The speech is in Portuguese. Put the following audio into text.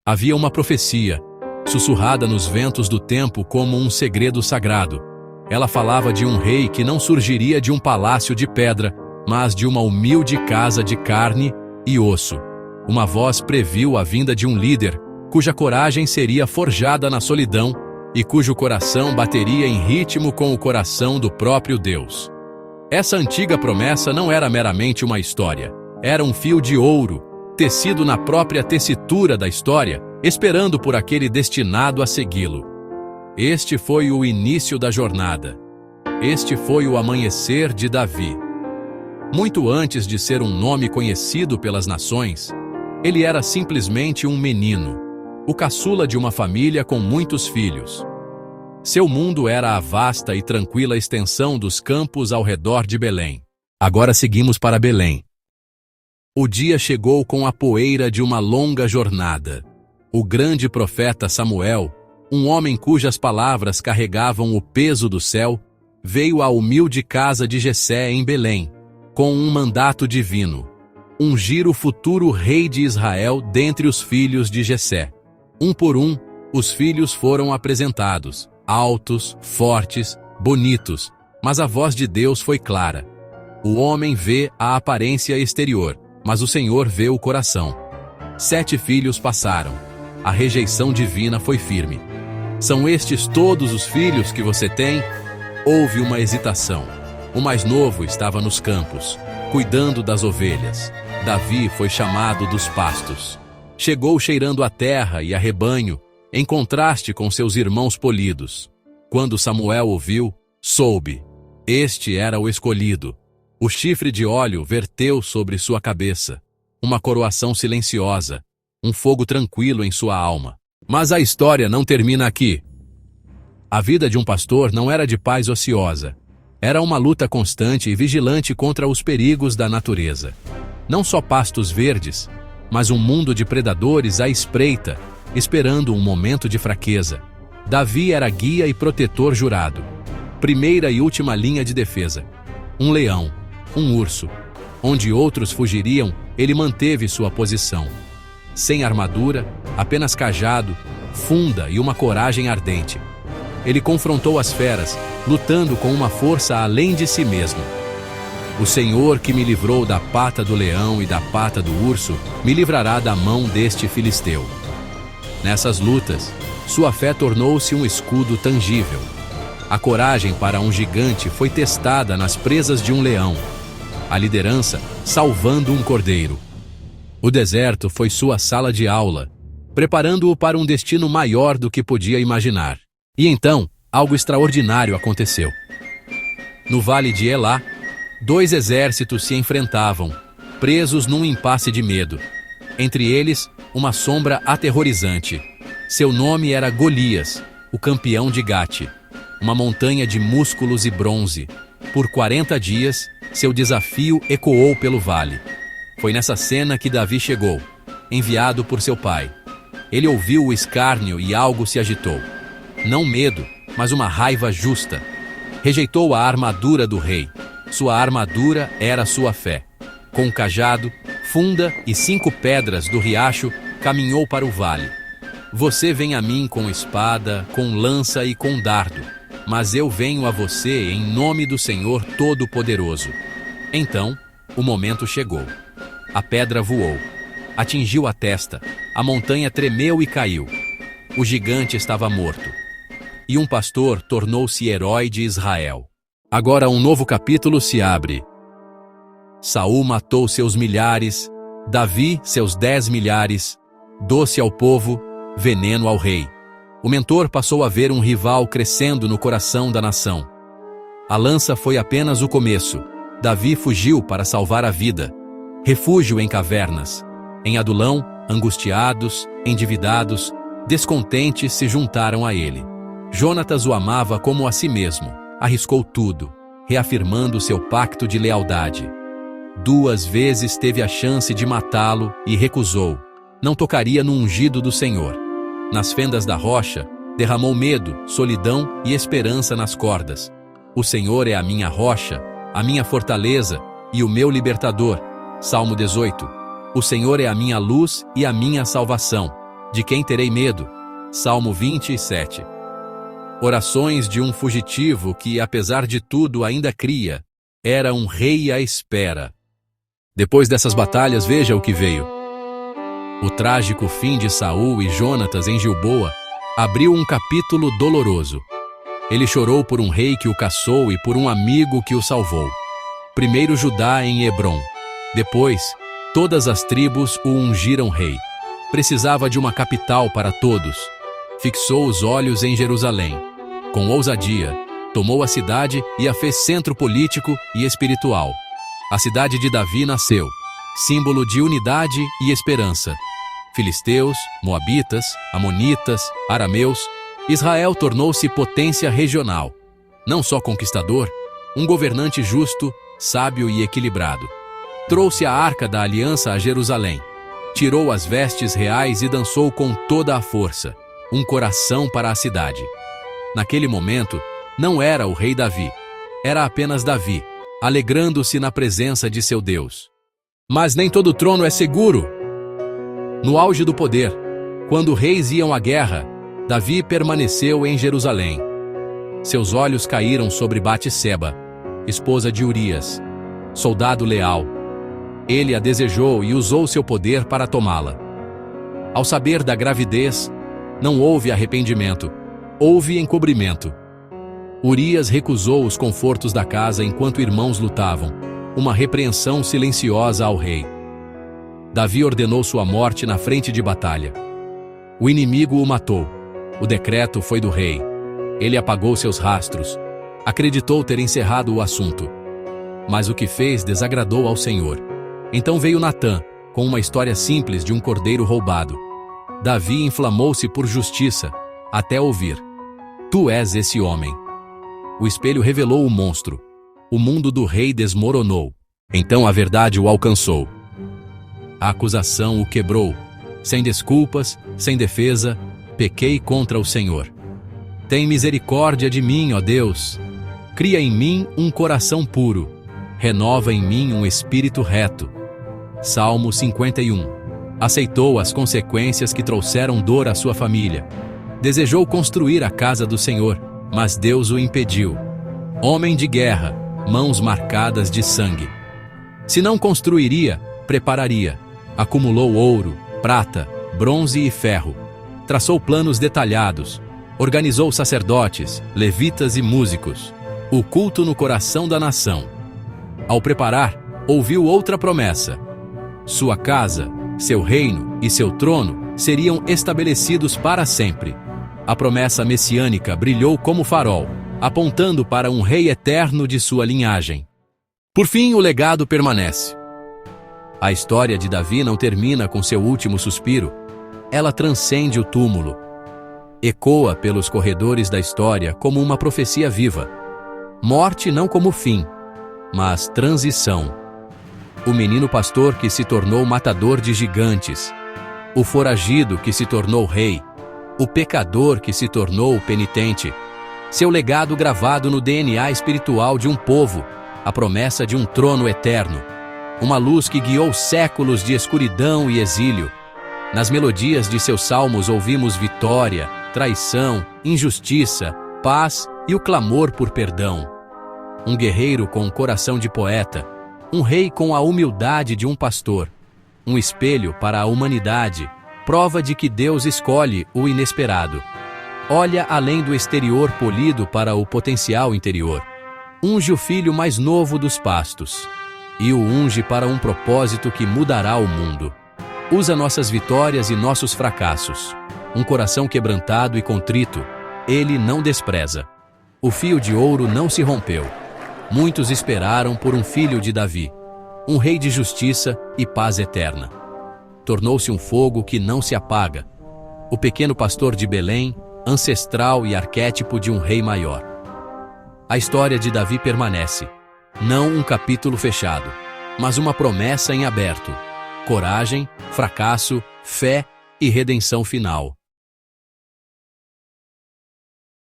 Havia uma profecia, sussurrada nos ventos do tempo como um segredo sagrado. Ela falava de um rei que não surgiria de um palácio de pedra, mas de uma humilde casa de carne e osso. Uma voz previu a vinda de um líder, cuja coragem seria forjada na solidão e cujo coração bateria em ritmo com o coração do próprio Deus. Essa antiga promessa não era meramente uma história, era um fio de ouro, tecido na própria tessitura da história, esperando por aquele destinado a segui-lo. Este foi o início da jornada. Este foi o amanhecer de Davi. Muito antes de ser um nome conhecido pelas nações, ele era simplesmente um menino, o caçula de uma família com muitos filhos. Seu mundo era a vasta e tranquila extensão dos campos ao redor de Belém. Agora seguimos para Belém. O dia chegou com a poeira de uma longa jornada. O grande profeta Samuel, um homem cujas palavras carregavam o peso do céu, veio à humilde casa de Jessé em Belém, com um mandato divino: ungir o futuro rei de Israel dentre os filhos de Jessé. Um por um, os filhos foram apresentados, altos, fortes, bonitos, mas a voz de Deus foi clara. O homem vê a aparência exterior, mas o Senhor vê o coração. 7 filhos passaram. A rejeição divina foi firme. São estes todos os filhos que você tem? Houve uma hesitação. O mais novo estava nos campos, cuidando das ovelhas. Davi foi chamado dos pastos. Chegou cheirando a terra e a rebanho, em contraste com seus irmãos polidos. Quando Samuel ouviu, soube. Este era o escolhido. O chifre de óleo verteu sobre sua cabeça. Uma coroação silenciosa, um fogo tranquilo em sua alma. Mas a história não termina aqui. A vida de um pastor não era de paz ociosa. Era uma luta constante e vigilante contra os perigos da natureza. Não só pastos verdes, mas um mundo de predadores à espreita, esperando um momento de fraqueza. Davi era guia e protetor jurado. Primeira e última linha de defesa. Um leão, um urso. Onde outros fugiriam, ele manteve sua posição. Sem armadura, apenas cajado, funda e uma coragem ardente. Ele confrontou as feras, lutando com uma força além de si mesmo. O Senhor que me livrou da pata do leão e da pata do urso, me livrará da mão deste filisteu. Nessas lutas, sua fé tornou-se um escudo tangível. A coragem para um gigante foi testada nas presas de um leão. A liderança, salvando um cordeiro. O deserto foi sua sala de aula, preparando-o para um destino maior do que podia imaginar. E então, algo extraordinário aconteceu. No vale de Elá, 2 exércitos se enfrentavam, presos num impasse de medo. Entre eles, uma sombra aterrorizante. Seu nome era Golias, o campeão de Gate, uma montanha de músculos e bronze. Por 40 dias, seu desafio ecoou pelo vale. Foi nessa cena que Davi chegou, enviado por seu pai. Ele ouviu o escárnio e algo se agitou. Não medo, mas uma raiva justa. Rejeitou a armadura do rei. Sua armadura era sua fé. Com um cajado, funda e 5 pedras do riacho, caminhou para o vale. Você vem a mim com espada, com lança e com dardo, mas eu venho a você em nome do Senhor Todo-Poderoso. Então, o momento chegou. A pedra voou, atingiu a testa, a montanha tremeu e caiu. O gigante estava morto. E um pastor tornou-se herói de Israel. Agora um novo capítulo se abre. Saul matou seus milhares, Davi seus 10 milhares, doce ao povo, veneno ao rei. O mentor passou a ver um rival crescendo no coração da nação. A lança foi apenas o começo. Davi fugiu para salvar a vida. Refúgio em cavernas. Em Adulão, angustiados, endividados, descontentes se juntaram a ele. Jonatas o amava como a si mesmo. Arriscou tudo, reafirmando seu pacto de lealdade. 2 vezes teve a chance de matá-lo e recusou. Não tocaria no ungido do Senhor. Nas fendas da rocha, derramou medo, solidão e esperança nas cordas. O Senhor é a minha rocha, a minha fortaleza e o meu libertador. Salmo 18. O Senhor é a minha luz e a minha salvação. De quem terei medo? Salmo 27. Orações de um fugitivo que, apesar de tudo, ainda cria. Era um rei à espera. Depois dessas batalhas, veja o que veio. O trágico fim de Saul e Jonatas em Gilboa abriu um capítulo doloroso. Ele chorou por um rei que o caçou e por um amigo que o salvou. Primeiro Judá em Hebrom. Depois, todas as tribos o ungiram rei. Precisava de uma capital para todos. Fixou os olhos em Jerusalém. Com ousadia, tomou a cidade e a fez centro político e espiritual. A cidade de Davi nasceu, símbolo de unidade e esperança. Filisteus, moabitas, amonitas, arameus, Israel tornou-se potência regional. Não só conquistador, um governante justo, sábio e equilibrado. Trouxe a Arca da Aliança a Jerusalém. Tirou as vestes reais e dançou com toda a força, um coração para a cidade. Naquele momento, não era o rei Davi, era apenas Davi, alegrando-se na presença de seu Deus. Mas nem todo trono é seguro. No auge do poder, quando reis iam à guerra, Davi permaneceu em Jerusalém. Seus olhos caíram sobre Batseba, esposa de Urias, soldado leal. Ele a desejou e usou seu poder para tomá-la. Ao saber da gravidez, não houve arrependimento, houve encobrimento. Urias recusou os confortos da casa enquanto irmãos lutavam, uma repreensão silenciosa ao rei. Davi ordenou sua morte na frente de batalha. O inimigo o matou. O decreto foi do rei. Ele apagou seus rastros. Acreditou ter encerrado o assunto. Mas o que fez desagradou ao Senhor. Então veio Natã, com uma história simples de um cordeiro roubado. Davi inflamou-se por justiça, até ouvir: "Tu és esse homem." O espelho revelou o monstro. O mundo do rei desmoronou. Então a verdade o alcançou. A acusação o quebrou. Sem desculpas, sem defesa, pequei contra o Senhor. Tem misericórdia de mim, ó Deus. Cria em mim um coração puro. Renova em mim um espírito reto. Salmo 51. Aceitou as consequências que trouxeram dor à sua família. Desejou construir a casa do Senhor, mas Deus o impediu. Homem de guerra, mãos marcadas de sangue. Se não construiria, prepararia. Acumulou ouro, prata, bronze e ferro. Traçou planos detalhados. Organizou sacerdotes, levitas e músicos. O culto no coração da nação. Ao preparar, ouviu outra promessa. Sua casa, seu reino e seu trono seriam estabelecidos para sempre. A promessa messiânica brilhou como farol, apontando para um rei eterno de sua linhagem. Por fim, o legado permanece. A história de Davi não termina com seu último suspiro. Ela transcende o túmulo. Ecoa pelos corredores da história como uma profecia viva. Morte não como fim, mas transição. O menino pastor que se tornou matador de gigantes. O foragido que se tornou rei. O pecador que se tornou penitente. Seu legado gravado no DNA espiritual de um povo. A promessa de um trono eterno. Uma luz que guiou séculos de escuridão e exílio. Nas melodias de seus salmos ouvimos vitória, traição, injustiça, paz e o clamor por perdão. Um guerreiro com um coração de poeta. Um rei com a humildade de um pastor. Um espelho para a humanidade. Prova de que Deus escolhe o inesperado. Olha além do exterior polido para o potencial interior. Unge o filho mais novo dos pastos. E o unge para um propósito que mudará o mundo. Usa nossas vitórias e nossos fracassos. Um coração quebrantado e contrito, ele não despreza. O fio de ouro não se rompeu. Muitos esperaram por um filho de Davi, um rei de justiça e paz eterna. Tornou-se um fogo que não se apaga. O pequeno pastor de Belém, ancestral e arquétipo de um rei maior. A história de Davi permanece. Não um capítulo fechado, mas uma promessa em aberto. Coragem, fracasso, fé e redenção final.